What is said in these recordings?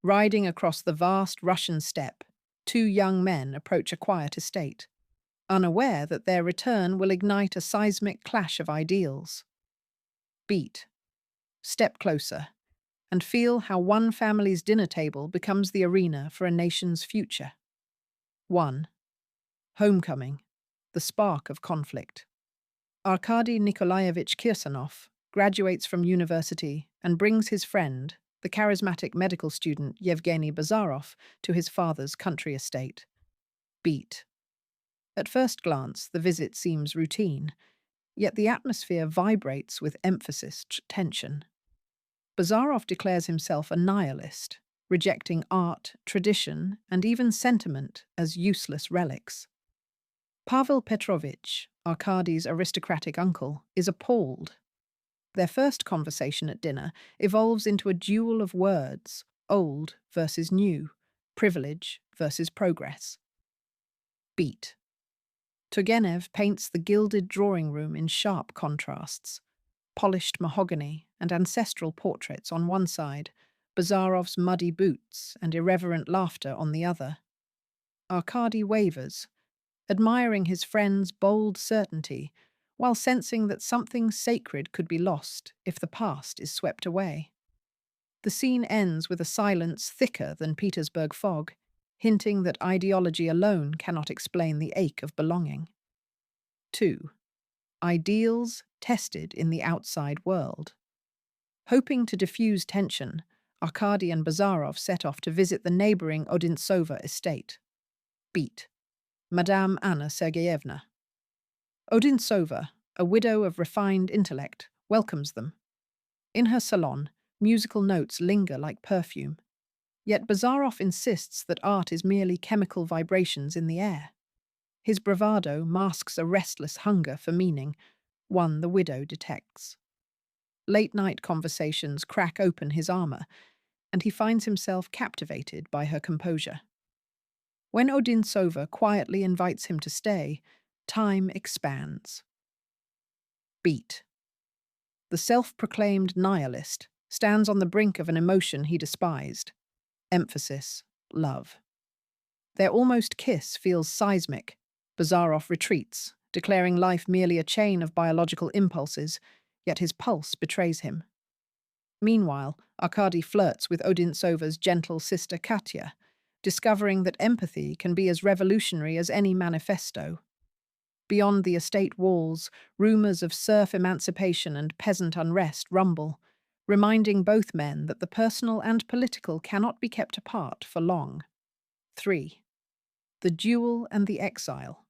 Riding across the vast Russian steppe, two young men approach a quiet estate, unaware that their return will ignite a seismic clash of ideals. Beat. Step closer and feel how one family's dinner table becomes the arena for a nation's future. 1. Homecoming. The spark of conflict. Arkady Nikolaevich Kirsanov graduates from university and brings his friend, the charismatic medical student Yevgeny Bazarov, to his father's country estate. Beat. At first glance, the visit seems routine, yet the atmosphere vibrates with emphasis tension. Bazarov declares himself a nihilist, rejecting art, tradition, and even sentiment as useless relics. Pavel Petrovich, Arkady's aristocratic uncle, is appalled. Their first conversation at dinner evolves into a duel of words, old versus new, privilege versus progress. Beat. Turgenev paints the gilded drawing room in sharp contrasts. Polished mahogany and ancestral portraits on one side, Bazarov's muddy boots and irreverent laughter on the other. Arkady wavers, admiring his friend's bold certainty, while sensing that something sacred could be lost if the past is swept away. The scene ends with a silence thicker than Petersburg fog, hinting that ideology alone cannot explain the ache of belonging. 2. Ideals tested in the outside world. Hoping to diffuse tension, Arkady and Bazarov set off to visit the neighboring Odintsova estate. Beat. Madame Anna Sergeyevna. Odintsova, a widow of refined intellect, welcomes them. In her salon, musical notes linger like perfume. Yet Bazarov insists that art is merely chemical vibrations in the air. His bravado masks a restless hunger for meaning, one the widow detects. Late-night conversations crack open his armor, and he finds himself captivated by her composure. When Odintsova quietly invites him to stay, time expands. Beat. The self-proclaimed nihilist stands on the brink of an emotion he despised. Emphasis, love. Their almost kiss feels seismic. Bazarov retreats, declaring life merely a chain of biological impulses, yet his pulse betrays him. Meanwhile, Arkady flirts with Odintsova's gentle sister Katya, discovering that empathy can be as revolutionary as any manifesto. Beyond the estate walls, rumors of serf emancipation and peasant unrest rumble, reminding both men that the personal and political cannot be kept apart for long. 3. The duel and the exile.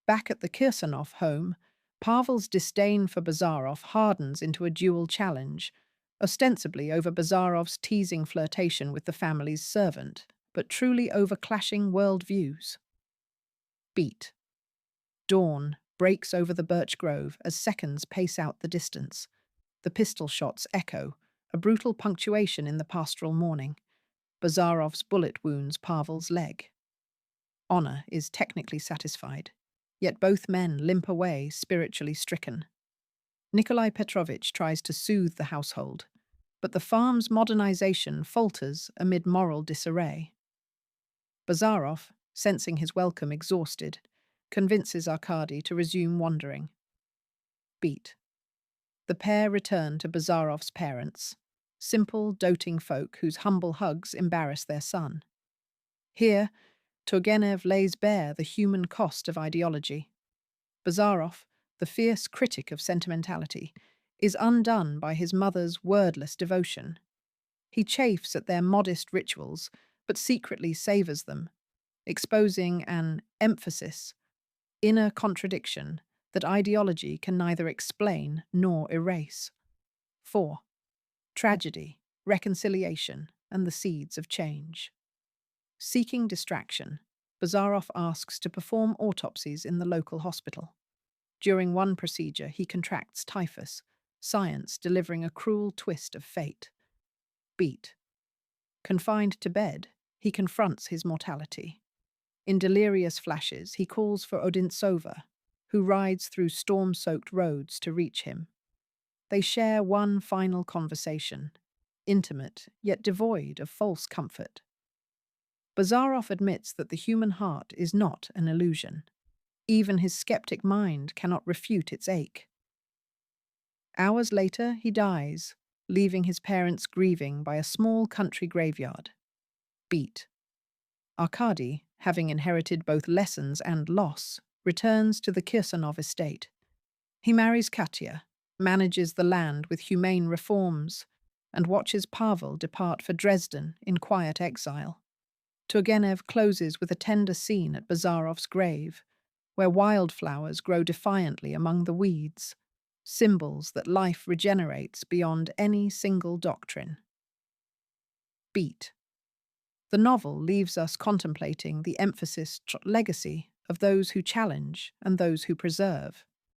Back at the Kirsanov home, Pavel's disdain for Bazarov hardens into a dual challenge, ostensibly over Bazarov's teasing flirtation with the family's servant, but truly over clashing worldviews. Beat. Dawn breaks over the birch grove as seconds pace out the distance. The pistol shots echo, a brutal punctuation in the pastoral morning. Bazarov's bullet wounds Pavel's leg. Honor is technically satisfied, yet both men limp away spiritually stricken. Nikolai Petrovich tries to soothe the household, but the farm's modernization falters amid moral disarray. Bazarov, sensing his welcome exhausted, convinces Arkady to resume wandering. Beat. The pair return to Bazarov's parents, simple, doting folk whose humble hugs embarrass their son. Here, Turgenev lays bare the human cost of ideology. Bazarov, the fierce critic of sentimentality, is undone by his mother's wordless devotion. He chafes at their modest rituals, but secretly savors them, exposing an emphasis, inner contradiction that ideology can neither explain nor erase. 4. Tragedy, reconciliation, and the seeds of change. Seeking distraction, Bazarov asks to perform autopsies in the local hospital. During one procedure, he contracts typhus, science delivering a cruel twist of fate. Beat. Confined to bed, he confronts his mortality. In delirious flashes, he calls for Odintsova, who rides through storm-soaked roads to reach him. They share one final conversation, intimate, yet devoid of false comfort. Bazarov admits that the human heart is not an illusion. Even his skeptic mind cannot refute its ache. Hours later, he dies, leaving his parents grieving by a small country graveyard. Beat. Arkady, having inherited both lessons and loss, returns to the Kirsanov estate. He marries Katya, manages the land with humane reforms, and watches Pavel depart for Dresden in quiet exile. Turgenev closes with a tender scene at Bazarov's grave, where wildflowers grow defiantly among the weeds, symbols that life regenerates beyond any single doctrine. Beat. The novel leaves us contemplating the emphasis legacy of those who challenge and those who preserve.